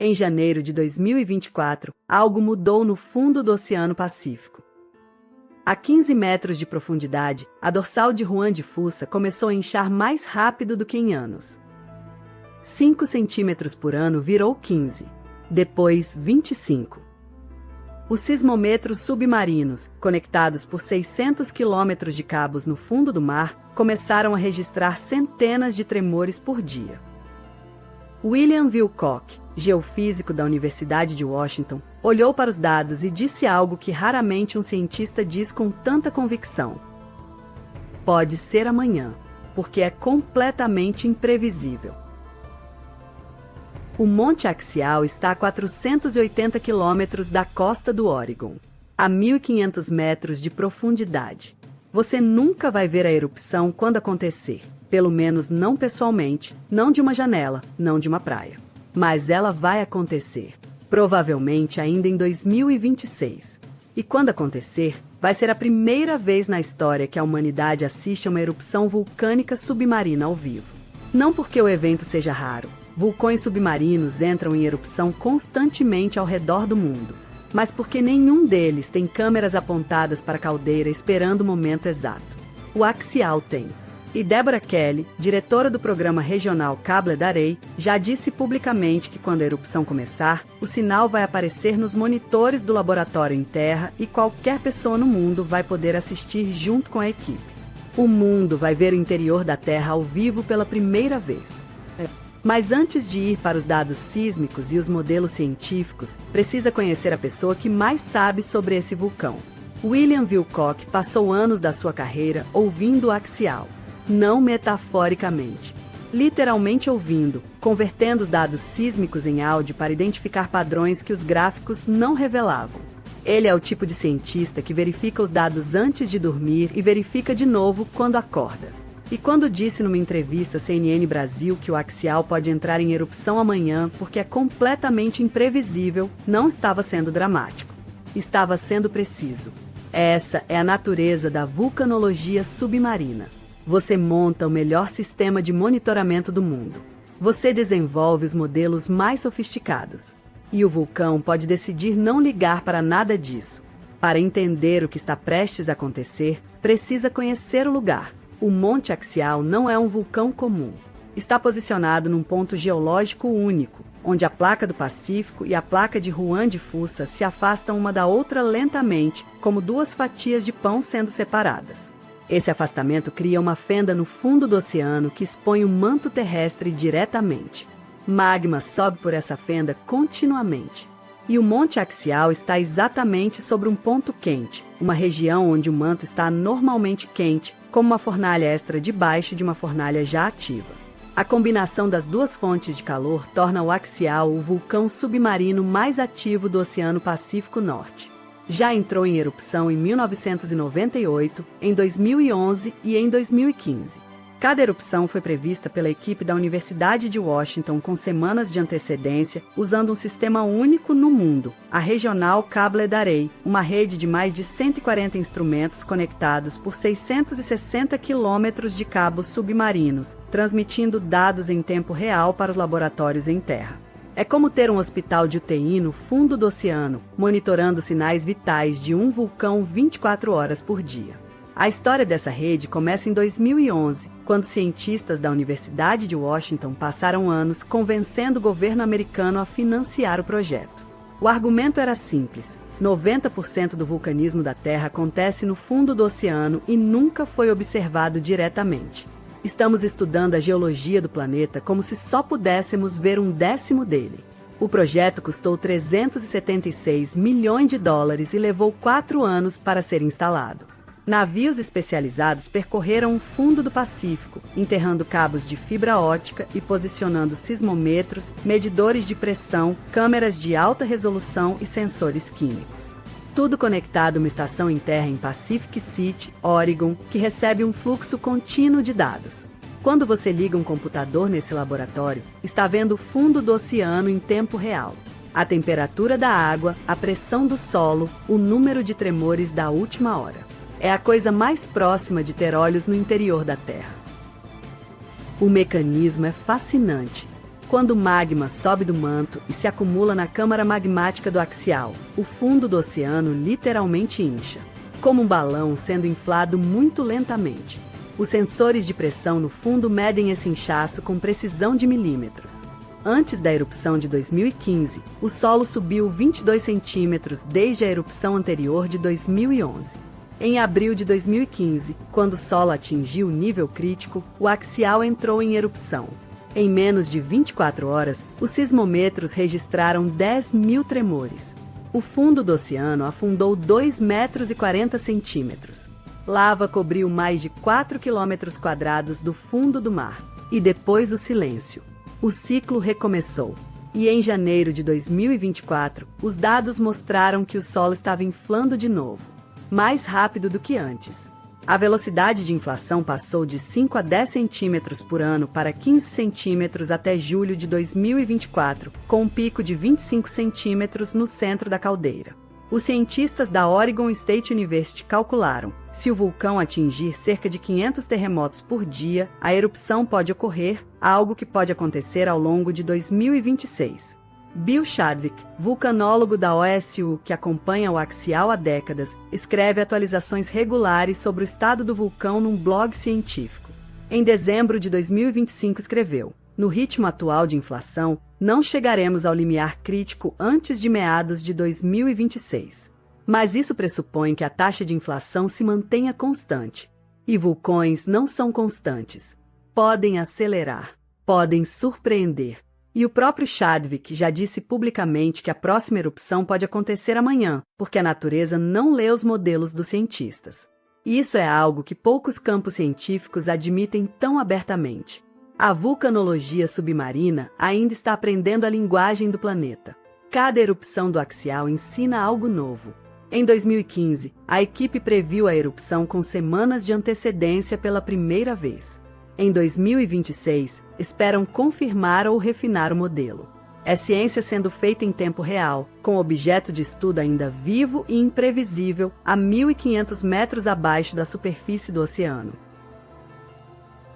Em janeiro de 2024, algo mudou no fundo do Oceano Pacífico. A 15 metros de profundidade, a dorsal de Juan de Fuca começou a inchar mais rápido do que em anos. 5 centímetros por ano virou 15, depois 25. Os sismômetros submarinos, conectados por 600 quilômetros de cabos no fundo do mar, começaram a registrar centenas de tremores por dia. William Wilcock, geofísico da Universidade de Washington, olhou para os dados e disse algo que raramente um cientista diz com tanta convicção. Pode ser amanhã, porque é completamente imprevisível. O Monte Axial está a 480 quilômetros da costa do Oregon, a 1.500 metros de profundidade. Você nunca vai ver a erupção quando acontecer, pelo menos não pessoalmente, não de uma janela, não de uma praia. Mas ela vai acontecer, provavelmente ainda em 2026. E quando acontecer, vai ser a primeira vez na história que a humanidade assiste a uma erupção vulcânica submarina ao vivo. Não porque o evento seja raro. Vulcões submarinos entram em erupção constantemente ao redor do mundo, mas porque nenhum deles tem câmeras apontadas para a caldeira esperando o momento exato. O Axial tem. E Deborah Kelly, diretora do programa regional Cable d'Arey, já disse publicamente que quando a erupção começar, o sinal vai aparecer nos monitores do laboratório em terra e qualquer pessoa no mundo vai poder assistir junto com a equipe. O mundo vai ver o interior da Terra ao vivo pela primeira vez. Mas antes de ir para os dados sísmicos e os modelos científicos, precisa conhecer a pessoa que mais sabe sobre esse vulcão. William Wilcock passou anos da sua carreira ouvindo o Axial, não metaforicamente. Literalmente ouvindo, convertendo os dados sísmicos em áudio para identificar padrões que os gráficos não revelavam. Ele é o tipo de cientista que verifica os dados antes de dormir e verifica de novo quando acorda. E quando disse numa entrevista à CNN Brasil que o Axial pode entrar em erupção amanhã porque é completamente imprevisível, não estava sendo dramático. Estava sendo preciso. Essa é a natureza da vulcanologia submarina. Você monta o melhor sistema de monitoramento do mundo. Você desenvolve os modelos mais sofisticados. E o vulcão pode decidir não ligar para nada disso. Para entender o que está prestes a acontecer, precisa conhecer o lugar. O Monte Axial não é um vulcão comum. Está posicionado num ponto geológico único, onde a placa do Pacífico e a placa de Juan de Fuca se afastam uma da outra lentamente, como duas fatias de pão sendo separadas. Esse afastamento cria uma fenda no fundo do oceano que expõe o manto terrestre diretamente. Magma sobe por essa fenda continuamente. E o Monte Axial está exatamente sobre um ponto quente, uma região onde o manto está normalmente quente, como uma fornalha extra debaixo de uma fornalha já ativa. A combinação das duas fontes de calor torna o Axial o vulcão submarino mais ativo do Oceano Pacífico Norte. Já entrou em erupção em 1998, em 2011 e em 2015. Cada erupção foi prevista pela equipe da Universidade de Washington com semanas de antecedência, usando um sistema único no mundo, a Regional Cable d'Arey, uma rede de mais de 140 instrumentos conectados por 660 quilômetros de cabos submarinos, transmitindo dados em tempo real para os laboratórios em terra. É como ter um hospital de UTI no fundo do oceano, monitorando sinais vitais de um vulcão 24 horas por dia. A história dessa rede começa em 2011, quando cientistas da Universidade de Washington passaram anos convencendo o governo americano a financiar o projeto. O argumento era simples: 90% do vulcanismo da Terra acontece no fundo do oceano e nunca foi observado diretamente. Estamos estudando a geologia do planeta como se só pudéssemos ver um décimo dele. O projeto custou $376 milhões e levou 4 anos para ser instalado. Navios especializados percorreram o fundo do Pacífico, enterrando cabos de fibra ótica e posicionando sismômetros, medidores de pressão, câmeras de alta resolução e sensores químicos. Tudo conectado a uma estação em terra em Pacific City, Oregon, que recebe um fluxo contínuo de dados. Quando você liga um computador nesse laboratório, está vendo o fundo do oceano em tempo real. A temperatura da água, a pressão do solo, o número de tremores da última hora. É a coisa mais próxima de ter olhos no interior da Terra. O mecanismo é fascinante. Quando o magma sobe do manto e se acumula na câmara magmática do axial, o fundo do oceano literalmente incha, como um balão sendo inflado muito lentamente. Os sensores de pressão no fundo medem esse inchaço com precisão de milímetros. Antes da erupção de 2015, o solo subiu 22 centímetros desde a erupção anterior de 2011. Em abril de 2015, quando o solo atingiu o nível crítico, o axial entrou em erupção. Em menos de 24 horas, os sismômetros registraram 10.000 tremores. O fundo do oceano afundou 2,40 metros. Lava cobriu mais de 4 quilômetros quadrados do fundo do mar. E depois o silêncio. O ciclo recomeçou. E em janeiro de 2024, os dados mostraram que o solo estava inflando de novo, mais rápido do que antes. A velocidade de inflação passou de 5 a 10 centímetros por ano para 15 centímetros até julho de 2024, com um pico de 25 centímetros no centro da caldeira. Os cientistas da Oregon State University calcularam: se o vulcão atingir cerca de 500 terremotos por dia, a erupção pode ocorrer, algo que pode acontecer ao longo de 2026. Bill Chadwick, vulcanólogo da OSU que acompanha o axial há décadas, escreve atualizações regulares sobre o estado do vulcão num blog científico. Em dezembro de 2025 escreveu: no ritmo atual de inflação, não chegaremos ao limiar crítico antes de meados de 2026. Mas isso pressupõe que a taxa de inflação se mantenha constante. E vulcões não são constantes. Podem acelerar, podem surpreender. E o próprio Chadwick já disse publicamente que a próxima erupção pode acontecer amanhã, porque a natureza não lê os modelos dos cientistas. Isso é algo que poucos campos científicos admitem tão abertamente. A vulcanologia submarina ainda está aprendendo a linguagem do planeta. Cada erupção do axial ensina algo novo. Em 2015, a equipe previu a erupção com semanas de antecedência pela primeira vez. Em 2026, esperam confirmar ou refinar o modelo. É ciência sendo feita em tempo real, com objeto de estudo ainda vivo e imprevisível a 1.500 metros abaixo da superfície do oceano.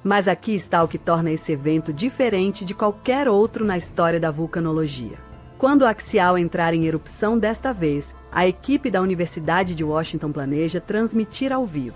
Mas aqui está o que torna esse evento diferente de qualquer outro na história da vulcanologia. Quando o axial entrar em erupção desta vez, a equipe da Universidade de Washington planeja transmitir ao vivo.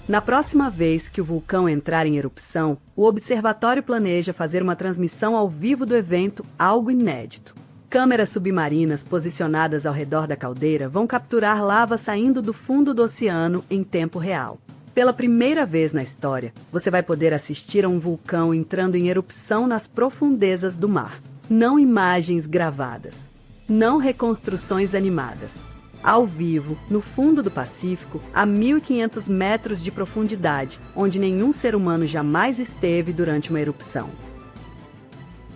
Na próxima vez que o vulcão entrar em erupção, o observatório planeja fazer uma transmissão ao vivo do evento, algo inédito. Câmeras submarinas posicionadas ao redor da caldeira vão capturar lava saindo do fundo do oceano em tempo real. Pela primeira vez na história, você vai poder assistir a um vulcão entrando em erupção nas profundezas do mar. Não imagens gravadas, não reconstruções animadas. Ao vivo, no fundo do Pacífico, a 1.500 metros de profundidade, onde nenhum ser humano jamais esteve durante uma erupção.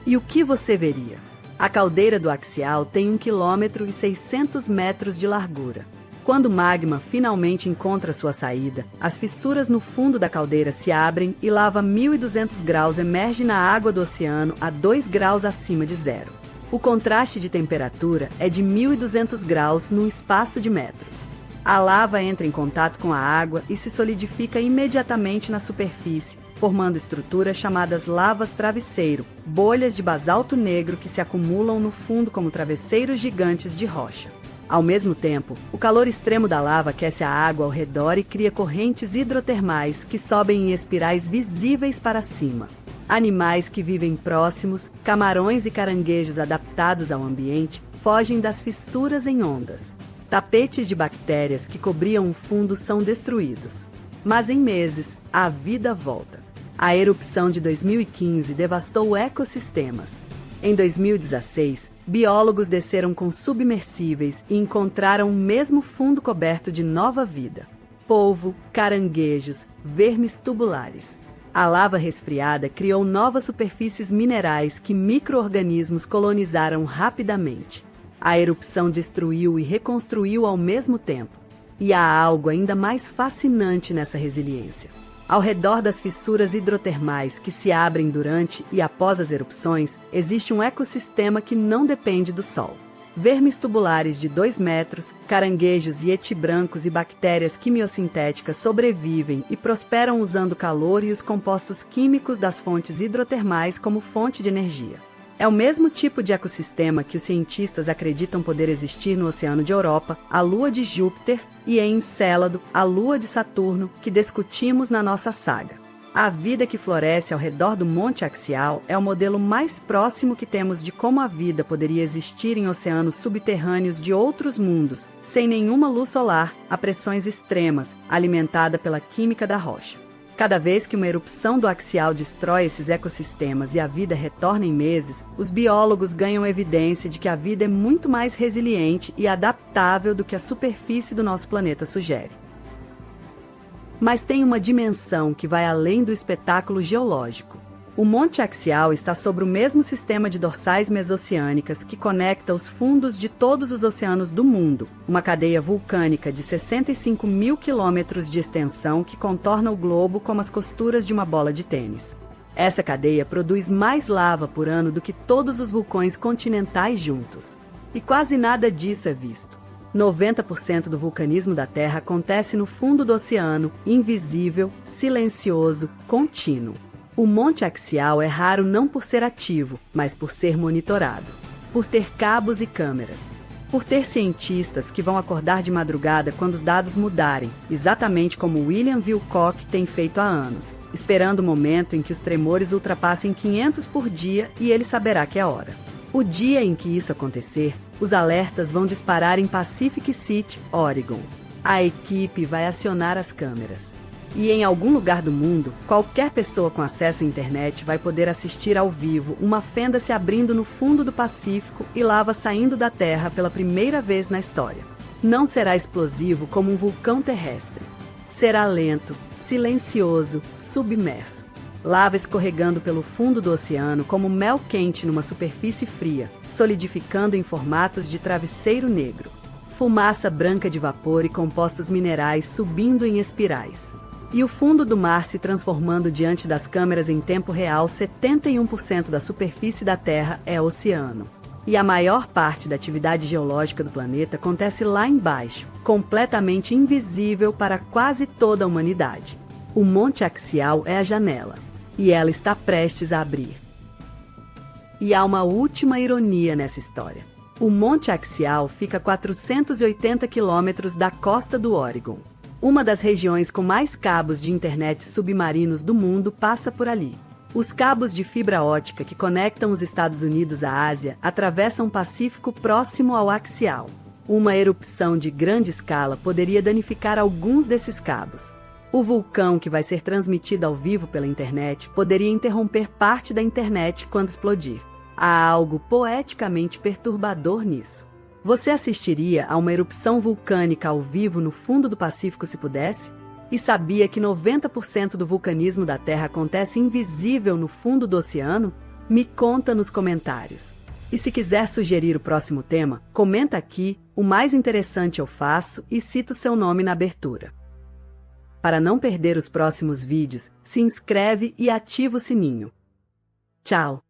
E o que você veria? A caldeira do axial tem 1,6 km de largura. Quando o magma finalmente encontra sua saída, as fissuras no fundo da caldeira se abrem e lava 1.200 graus emerge na água do oceano a 2 graus acima de zero. O contraste de temperatura é de 1.200 graus num espaço de metros. A lava entra em contato com a água e se solidifica imediatamente na superfície, formando estruturas chamadas lavas travesseiro, bolhas de basalto negro que se acumulam no fundo como travesseiros gigantes de rocha. Ao mesmo tempo, o calor extremo da lava aquece a água ao redor e cria correntes hidrotermais que sobem em espirais visíveis para cima. Animais que vivem próximos, camarões e caranguejos adaptados ao ambiente, fogem das fissuras em ondas. Tapetes de bactérias que cobriam o fundo são destruídos. Mas em meses, a vida volta. A erupção de 2015 devastou ecossistemas. Em 2016, biólogos desceram com submersíveis e encontraram o mesmo fundo coberto de nova vida. Polvo, caranguejos, vermes tubulares. A lava resfriada criou novas superfícies minerais que micro-organismos colonizaram rapidamente. A erupção destruiu e reconstruiu ao mesmo tempo. E há algo ainda mais fascinante nessa resiliência. Ao redor das fissuras hidrotermais que se abrem durante e após as erupções, existe um ecossistema que não depende do Sol. Vermes tubulares de 2 metros, caranguejos yeti-brancos e bactérias quimiosintéticas sobrevivem e prosperam usando o calor e os compostos químicos das fontes hidrotermais como fonte de energia. É o mesmo tipo de ecossistema que os cientistas acreditam poder existir no Oceano de Europa, a Lua de Júpiter e em Encélado, a Lua de Saturno, que discutimos na nossa saga. A vida que floresce ao redor do Monte Axial é o modelo mais próximo que temos de como a vida poderia existir em oceanos subterrâneos de outros mundos, sem nenhuma luz solar, a pressões extremas, alimentada pela química da rocha. Cada vez que uma erupção do axial destrói esses ecossistemas e a vida retorna em meses, os biólogos ganham evidência de que a vida é muito mais resiliente e adaptável do que a superfície do nosso planeta sugere. Mas tem uma dimensão que vai além do espetáculo geológico. O Monte Axial está sobre o mesmo sistema de dorsais mesoceânicas que conecta os fundos de todos os oceanos do mundo, uma cadeia vulcânica de 65 mil quilômetros de extensão que contorna o globo como as costuras de uma bola de tênis. Essa cadeia produz mais lava por ano do que todos os vulcões continentais juntos. E quase nada disso é visto. 90% do vulcanismo da Terra acontece no fundo do oceano, invisível, silencioso, contínuo. O Monte Axial é raro não por ser ativo, mas por ser monitorado. Por ter cabos e câmeras. Por ter cientistas que vão acordar de madrugada quando os dados mudarem, exatamente como William Wilcock tem feito há anos, esperando o momento em que os tremores ultrapassem 500 por dia e ele saberá que é hora. O dia em que isso acontecer, os alertas vão disparar em Pacific City, Oregon. A equipe vai acionar as câmeras. E em algum lugar do mundo, qualquer pessoa com acesso à internet vai poder assistir ao vivo uma fenda se abrindo no fundo do Pacífico e lava saindo da Terra pela primeira vez na história. Não será explosivo como um vulcão terrestre. Será lento, silencioso, submerso. Lava escorregando pelo fundo do oceano como mel quente numa superfície fria, solidificando em formatos de travesseiro negro. Fumaça branca de vapor e compostos minerais subindo em espirais. E o fundo do mar se transformando diante das câmeras em tempo real. 71% da superfície da Terra é oceano. E a maior parte da atividade geológica do planeta acontece lá embaixo, completamente invisível para quase toda a humanidade. O Monte Axial é a janela, e ela está prestes a abrir. E há uma última ironia nessa história. O Monte Axial fica a 480 quilômetros da costa do Oregon. Uma das regiões com mais cabos de internet submarinos do mundo passa por ali. Os cabos de fibra ótica que conectam os Estados Unidos à Ásia atravessam o Pacífico próximo ao axial. Uma erupção de grande escala poderia danificar alguns desses cabos. O vulcão, que vai ser transmitido ao vivo pela internet, poderia interromper parte da internet quando explodir. Há algo poeticamente perturbador nisso. Você assistiria a uma erupção vulcânica ao vivo no fundo do Pacífico se pudesse? E sabia que 90% do vulcanismo da Terra acontece invisível no fundo do oceano? Me conta nos comentários. E se quiser sugerir o próximo tema, comenta aqui, o mais interessante eu faço e cito seu nome na abertura. Para não perder os próximos vídeos, se inscreve e ativa o sininho. Tchau!